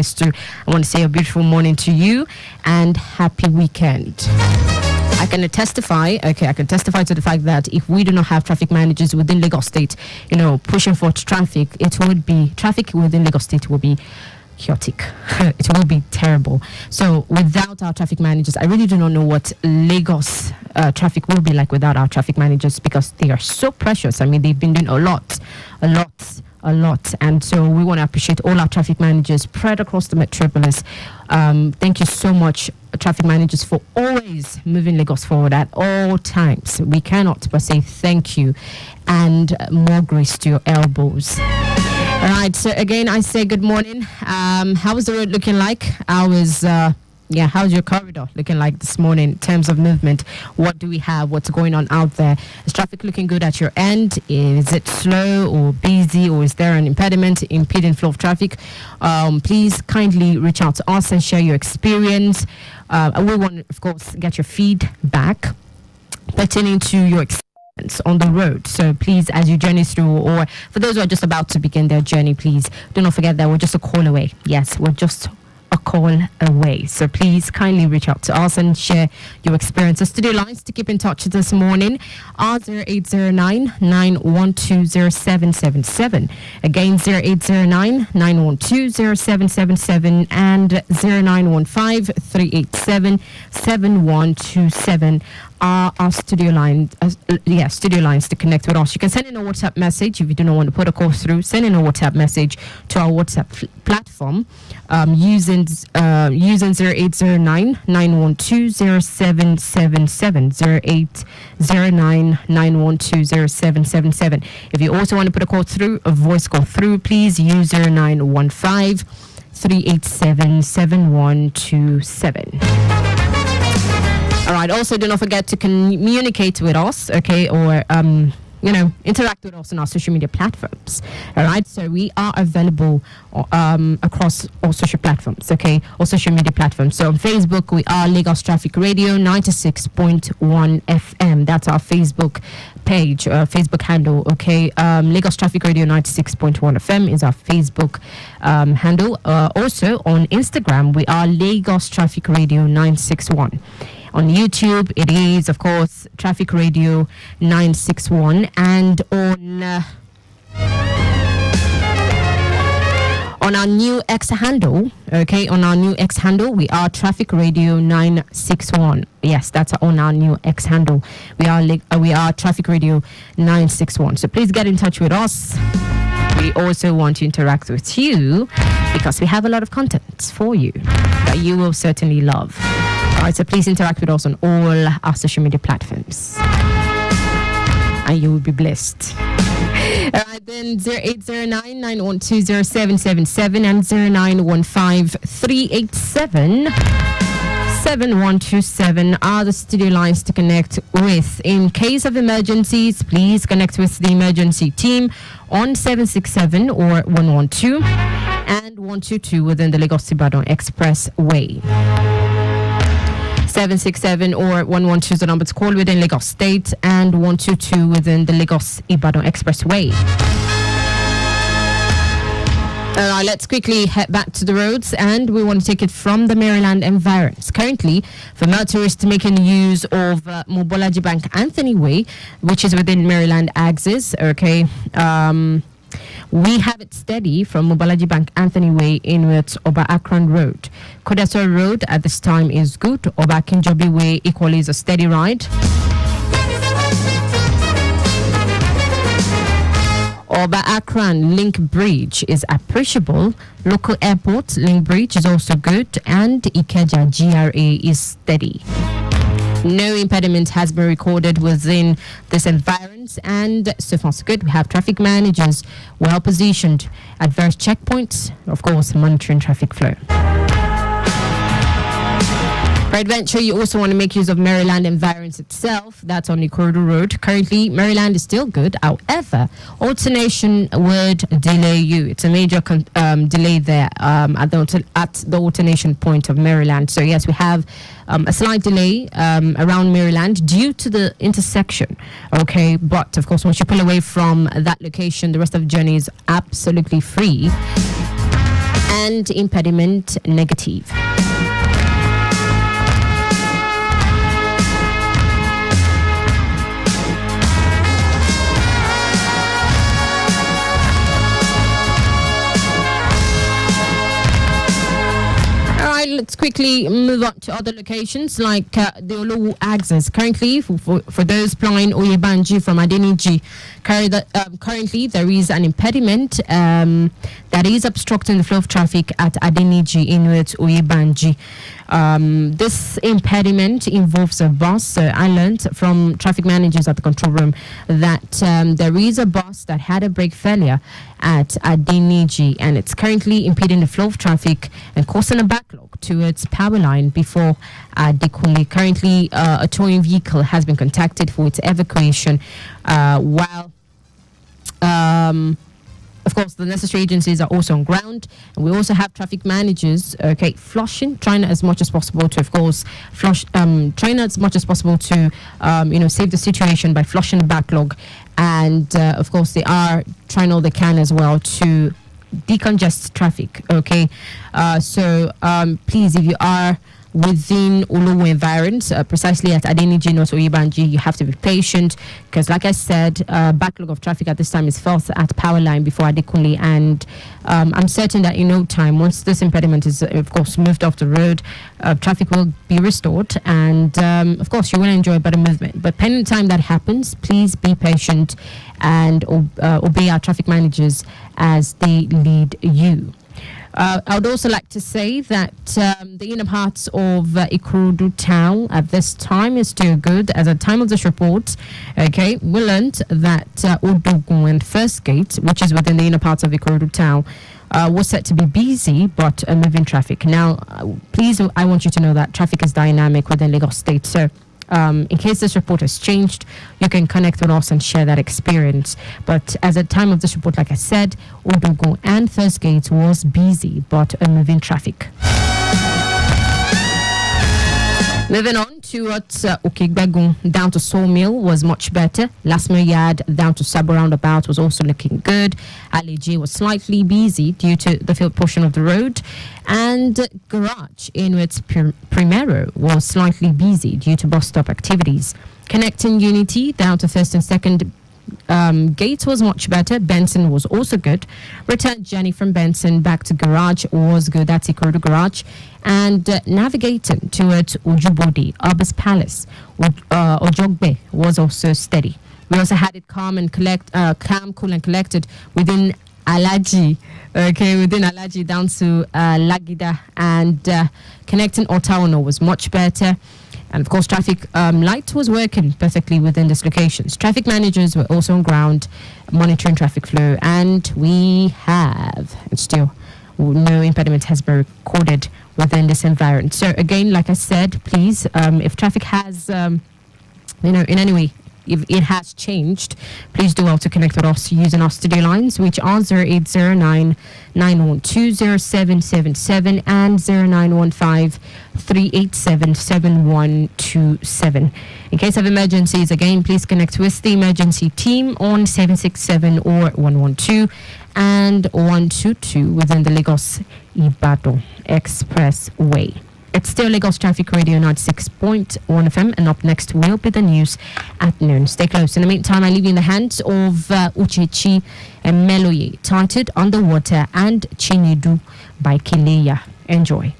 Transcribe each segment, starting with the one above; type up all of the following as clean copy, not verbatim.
place too. I want to say a beautiful morning to you and happy weekend. I can testify to the fact that if we do not have traffic managers within Lagos State, pushing for traffic within Lagos State will be chaotic. It will be terrible. So without our traffic managers, I really do not know what Lagos traffic will be like without our traffic managers, because they are so precious. I mean, they've been doing a lot. And so we want to appreciate all our traffic managers spread across the metropolis. Thank you so much, traffic managers, for always moving Lagos forward at all times. We cannot but say thank you, and more grace to your elbows. All right, so again, I say good morning. How is the road looking like? How's your corridor looking like this morning in terms of movement? What do we have? What's going on out there? Is traffic looking good at your end? Is it slow or busy, or is there an impediment impeding flow of traffic? Please kindly reach out to us and share your experience. We want to, of course, get your feedback pertaining to your experience on the road. So please, as you journey through, or for those who are just about to begin their journey, please do not forget that we're just a call away. Yes, we're just a call away. So please kindly reach out to us and share your experiences. Studio lines to keep in touch this morning are 0809-912-0777. Again, 0809-912-0777 and 0915-387-7127 are our studio lines to connect with us. You can send in a WhatsApp message if you do not want to put a call through. Send in a WhatsApp message to our WhatsApp platform using 0809-912-0777, 0809-912-0777. If you also want to put a call through, a voice call through, please use 0915-387-7127. All right. Also, do not forget to communicate with us, okay, or interact with us on our social media platforms. All right. So we are available across all social platforms, okay, all social media platforms. So on Facebook, we are Lagos Traffic Radio 96.1 FM. That's our Facebook page, Facebook handle, okay. Lagos Traffic Radio 96.1 FM is our Facebook handle. Also on Instagram, we are Lagos Traffic Radio 961. On YouTube, it is, of course, Traffic Radio 961. And on our new X handle, okay, we are Traffic Radio 961. Yes, that's on our new X handle. We are Traffic Radio 961. So please get in touch with us. We also want to interact with you because we have a lot of content for you that you will certainly love. All right, so please interact with us on all our social media platforms, and you will be blessed. All right, then 0809-912-0777 and 0915-387-7127 are the studio lines to connect with. In case of emergencies, please connect with the emergency team on 767 or 112 and 122 within the Lagos-Ibadan Expressway. 767 or 112 is the number to call within Lagos State, and 122 within the Lagos-Ibadan Expressway. All right, let's quickly head back to the roads, and we want to take it from the Maryland environs. Currently, for motorists making use of Mobolaji Bank Anthony Way, which is within Maryland axis, okay, we have it steady from Mobolaji Bank Anthony Way inwards Oba Akron Road. Kodasor Road at this time is good. Oba Kinjobi Way equally is a steady ride. Oba Akron Link Bridge is appreciable. Local airport Link Bridge is also good, and Ikeja GRA is steady. No impediment has been recorded within this environs, and so far so good. We have traffic managers well positioned at various checkpoints, of course, monitoring traffic flow. Peradventure, you also want to make use of Maryland environs itself. That's on Ikorodu Road. Currently, Maryland is still good. However, alternation would delay you. It's a major delay there at the alternation point of Maryland. So yes, we have a slight delay around Maryland due to the intersection. Okay, but of course, once you pull away from that location, the rest of the journey is absolutely free. and impediment negative. Let's quickly move on to other locations like the Olowu axis. Currently, for those flying Oyebanji from Adeniji, currently there is an impediment that is obstructing the flow of traffic at Adeniji in Oyebanji. This impediment involves a bus. I learned from traffic managers at the control room that there is a bus that had a brake failure at Adeniji, and it's currently impeding the flow of traffic and causing a backlog to its power line before Adekunle. Currently, a towing vehicle has been contacted for its evacuation, while of course, the necessary agencies are also on ground. And we also have traffic managers, trying as much as possible to, of course, trying as much as possible to, save the situation by flushing the backlog. And, of course, they are trying all they can as well to decongest traffic, so please, if you are within Olowo environs, precisely at Adeniji, North Oyebanji, you have to be patient because, like I said, backlog of traffic at this time is felt at power line before Adekunle, and I'm certain that in no time, once this impediment is, of course, moved off the road, traffic will be restored, and of course, you will enjoy better movement. But pending the time that happens, please be patient and obey our traffic managers as they lead you. I would also like to say that the inner parts of Ikorodu town at this time is still good. At the time of this report, we learned that Odogun and First Gate, which is within the inner parts of Ikorodu town, was set to be busy but moving traffic. Now, please, I want you to know that traffic is dynamic within Lagos State. So, in case this report has changed, you can connect with us and share that experience. But as at the time of this report, like I said, Odogun and First Gate was busy but moving traffic. Moving on to Okigbegun down to Sawmill was much better. Last Yard down to Sabo Roundabout was also looking good. Aleji was slightly busy due to the field portion of the road. And Garage in its Primero was slightly busy due to bus stop activities. Connecting Unity down to First and Second Gate was much better. Benson was also good. Return journey from Benson back to Garage was good. That's Ikorodu Garage. And navigating towards Ujubodi, Abbas Palace, Ojogbe was also steady. We also had it calm, cool and collected within Alaji. Within Alaji down to Lagida, and connecting Otaono was much better. And of course, traffic light was working perfectly within these locations. Traffic managers were also on ground monitoring traffic flow, and we have, and still, no impediment has been recorded within this environment. So again, like I said, please, if traffic has, in any way, if it has changed, please do well to connect with us using our studio lines, which are 0809 912 0777 and 0915 387 7127. In case of emergencies, again, please connect with the emergency team on 767 or 112 and 122 within the Lagos Ibadan Expressway. It's still Lagos Traffic Radio 96.1 FM, and up next will be the news at noon. Stay close. In the meantime, I leave you in the hands of Uchechi and Meloye, titled Underwater, and Chinedu by Kileya. Enjoy.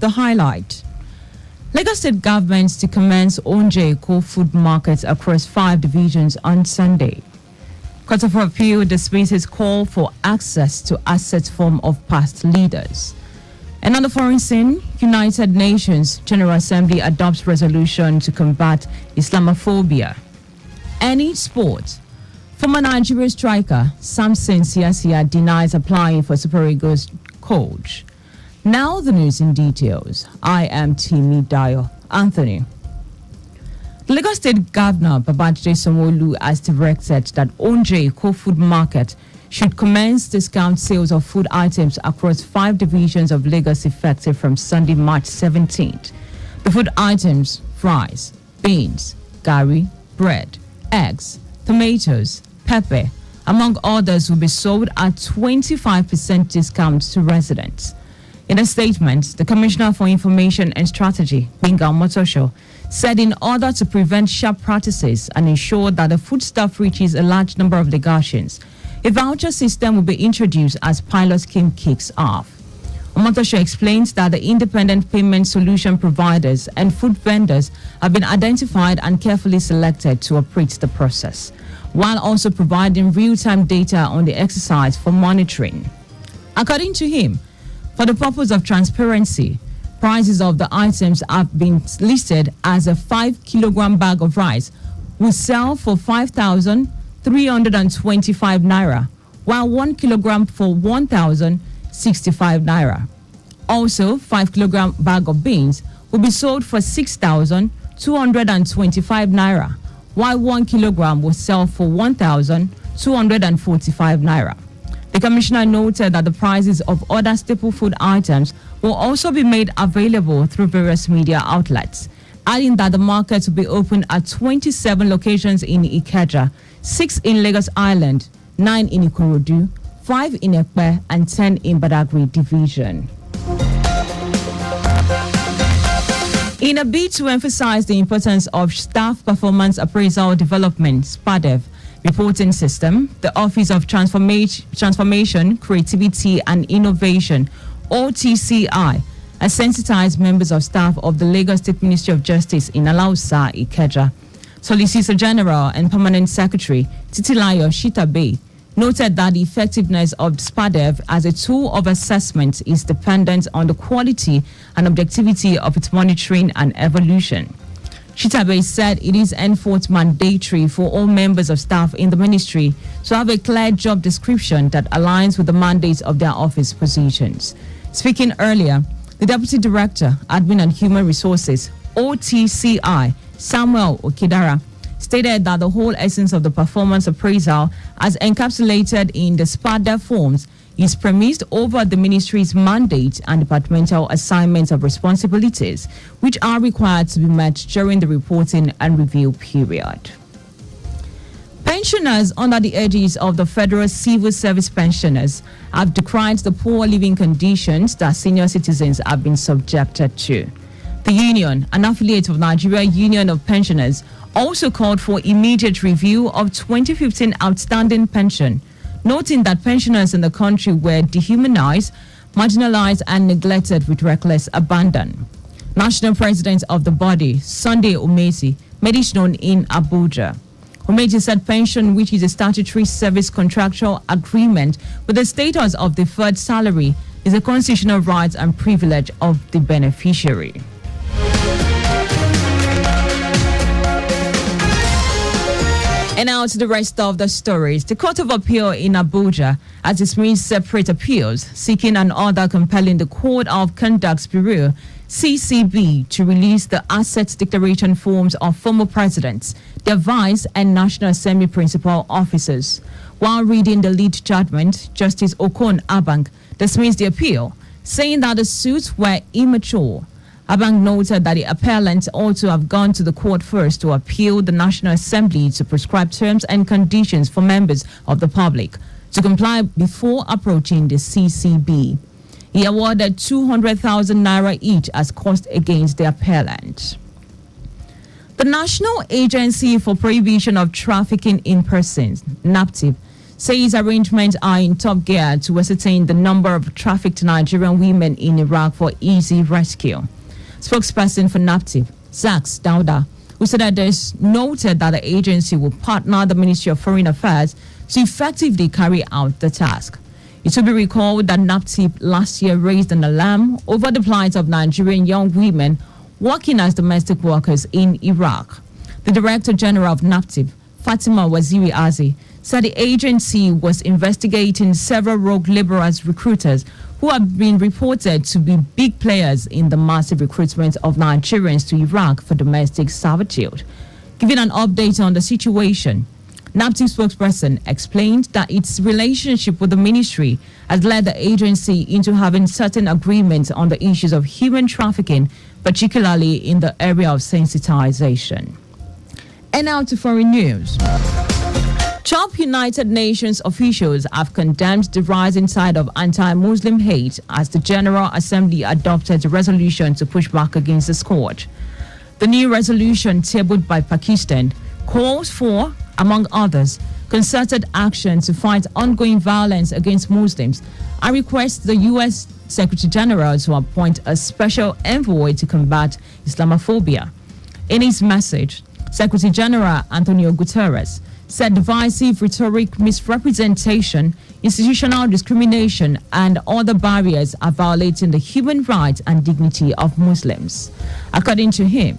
The highlight. Lagos State government to commence Onje co-food markets across 5 divisions on Sunday. Court of Appeal dismisses call for access to assets form of past leaders. And on the foreign scene, United Nations General Assembly adopts resolution to combat Islamophobia. Any sport. Former Nigeria striker Samson Siasia denies applying for Super Eagles coach. Now the news in details. I am Timi Dayo Anthony. The Lagos State Governor Babajide Sanwo-Olu has directed that Onje co-food market should commence discount sales of food items across 5 divisions of Lagos effective from Sunday, March 17th. The food items, rice, beans, gari, bread, eggs, tomatoes, pepper, among others, will be sold at 25% discount to residents. In a statement, the Commissioner for Information and Strategy, Benga Motosho, said in order to prevent sharp practices and ensure that the foodstuff reaches a large number of Lagosians, a voucher system will be introduced as pilot scheme kicks off. Motosho explains that the independent payment solution providers and food vendors have been identified and carefully selected to operate the process, while also providing real-time data on the exercise for monitoring. According to him, for the purpose of transparency, prices of the items have been listed as a 5-kilogram bag of rice will sell for 5,325 naira, while 1 kilogram for 1,065 naira. Also, 5-kilogram bag of beans will be sold for 6,225 naira, while 1 kilogram will sell for 1,245 naira. The Commissioner noted that the prices of other staple food items will also be made available through various media outlets, adding that the market will be open at 27 locations in Ikeja, 6 in Lagos Island, 9 in Ikorodu, 5 in Ekpe, and 10 in Badagry Division. In a bid to emphasize the importance of Staff Performance Appraisal Development, SPADEV, reporting system, the Office of Transformation, Creativity and Innovation, OTCI, has sensitized members of staff of the Lagos State Ministry of Justice in Alausa, Ikeja. Solicitor General and Permanent Secretary Titilayo Shitabe noted that the effectiveness of SPADEV as a tool of assessment is dependent on the quality and objectivity of its monitoring and evolution. Shitabe said it is henceforth mandatory for all members of staff in the ministry to have a clear job description that aligns with the mandates of their office positions. Speaking earlier, the Deputy Director, Admin and Human Resources, OTCI, Samuel Okidara, stated that the whole essence of the performance appraisal, as encapsulated in the SPADEV forms, is premised over the ministry's mandate and departmental assignments of responsibilities, which are required to be met during the reporting and review period. Pensioners under the aegis of the Federal Civil Service Pensioners have decried the poor living conditions that senior citizens have been subjected to. The union, an affiliate of Nigeria Union of Pensioners, also called for immediate review of 2015 outstanding pension, noting that pensioners in the country were dehumanized, marginalized, and neglected with reckless abandon. National President of the body, Sunday Umezi, made it known in Abuja. Umezi said pension, which is a statutory service contractual agreement with the status of deferred salary, is a constitutional right and privilege of the beneficiary. And now to the rest of the stories. The Court of Appeal in Abuja has dismissed separate appeals seeking an order compelling the Code of Conduct Bureau, CCB, to release the asset declaration forms of former presidents, their vice and National Assembly principal officers. While reading the lead judgment, Justice Okon Abang dismissed the appeal, saying that the suits were immature. Abang noted that the appellants ought to have gone to the court first to appeal the National Assembly to prescribe terms and conditions for members of the public to comply before approaching the CCB. He awarded 200,000 naira each as cost against the appellant. The National Agency for Prohibition of Trafficking in Persons, NAPTIP, says arrangements are in top gear to ascertain the number of trafficked Nigerian women in Iraq for easy rescue. Spokesperson for NAPTIP, Zax Dauda, who said that there's noted that the agency will partner the Ministry of Foreign Affairs to effectively carry out the task. It should be recalled that NAPTIP last year raised an alarm over the plight of Nigerian young women working as domestic workers in Iraq. The Director General of NAPTIP, Fatima Waziri Azi, said the agency was investigating several rogue laborers recruiters who have been reported to be big players in the massive recruitment of Nigerians to Iraq for domestic servitude. Giving an update on the situation, NAPTIP spokesperson explained that its relationship with the ministry has led the agency into having certain agreements on the issues of human trafficking, particularly in the area of sensitization. And now to foreign news. Top United Nations officials have condemned the rising tide of anti-Muslim hate as the General Assembly adopted a resolution to push back against the scourge. The new resolution tabled by Pakistan calls for, among others, concerted action to fight ongoing violence against Muslims and requests the U.S. Secretary General to appoint a special envoy to combat Islamophobia. In his message, Secretary General Antonio Guterres said divisive rhetoric, misrepresentation, institutional discrimination, and other barriers are violating the human rights and dignity of Muslims. According to him,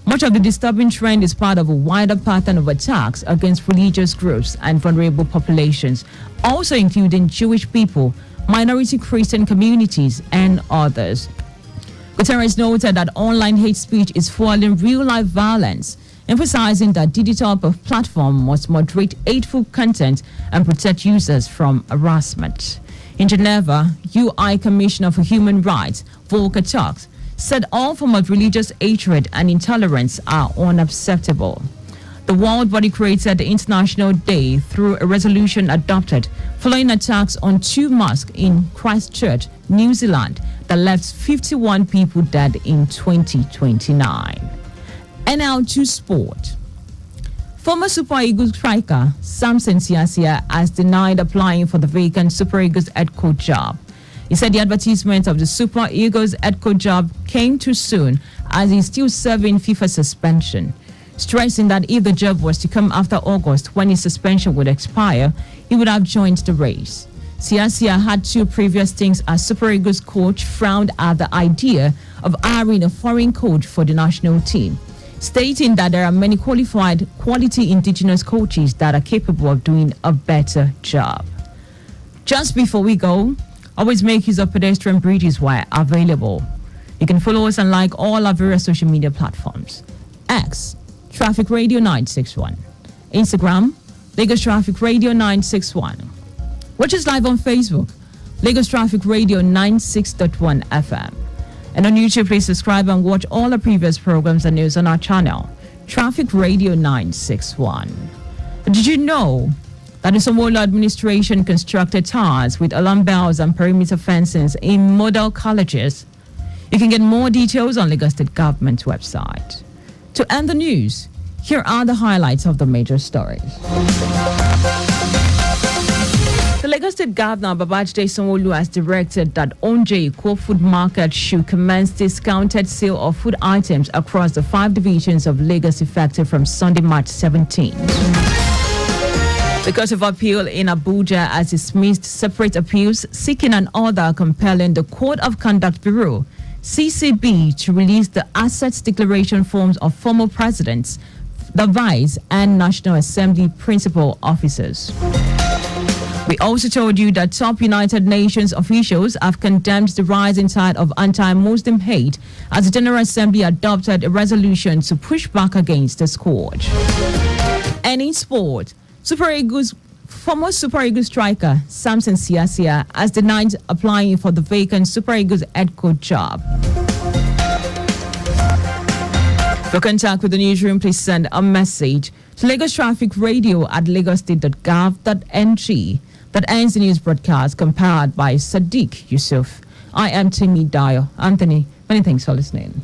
much of the disturbing trend is part of a wider pattern of attacks against religious groups and vulnerable populations, also including Jewish people, minority Christian communities, and others. Guterres noted that online hate speech is fueling real-life violence, emphasizing that digital platform must moderate hateful content and protect users from harassment. In Geneva, UI Commissioner for Human Rights, Volker Turk, said all forms of religious hatred and intolerance are unacceptable. The world body created the International Day through a resolution adopted following attacks on two mosques in Christchurch, New Zealand, that left 51 people dead in 2029. And now to sport. Former Super Eagles striker Samson Siasia has denied applying for the vacant Super Eagles head coach job. He said the advertisement of the Super Eagles head coach job came too soon as he's still serving FIFA suspension, stressing that if the job was to come after August when his suspension would expire, he would have joined the race. Siasia had two previous stints as Super Eagles coach, frowned at the idea of hiring a foreign coach for the national team, stating that there are many quality indigenous coaches that are capable of doing a better job. Just before we go, always make use of pedestrian bridges where available. You can follow us and like all our various social media platforms. X, Traffic Radio 961. Instagram, Lagos Traffic Radio 961. Watch us live on Facebook, Lagos Traffic Radio 96.1 FM. And on YouTube, please subscribe and watch all the previous programs and news on our channel, Traffic Radio 961. Did you know that the Somolu administration constructed towers with alarm bells and perimeter fences in model colleges? You can get more details on Lagos State Government website. To end the news, here are the highlights of the major stories. The Lagos State Governor Babajide Sanwo-Olu has directed that Onje Eko Food Market should commence discounted sale of food items across the 5 divisions of Lagos effective from Sunday, March 17th. The Court of Appeal in Abuja has dismissed separate appeals seeking an order compelling the Code of Conduct Bureau, CCB, to release the assets declaration forms of former presidents, the Vice and National Assembly principal officers. We also told you that top United Nations officials have condemned the rising tide of anti-Muslim hate as the General Assembly adopted a resolution to push back against the scourge. And in sport, former Super Eagles striker Samson Siasia has denied applying for the vacant Super Eagles head coach job. For contact with the newsroom, please send a message to Lagos Traffic Radio at lagostate.gov.ng. That ends the news broadcast compiled by Sadiq Yusuf. I am Timmy Dio. Anthony, many thanks for listening.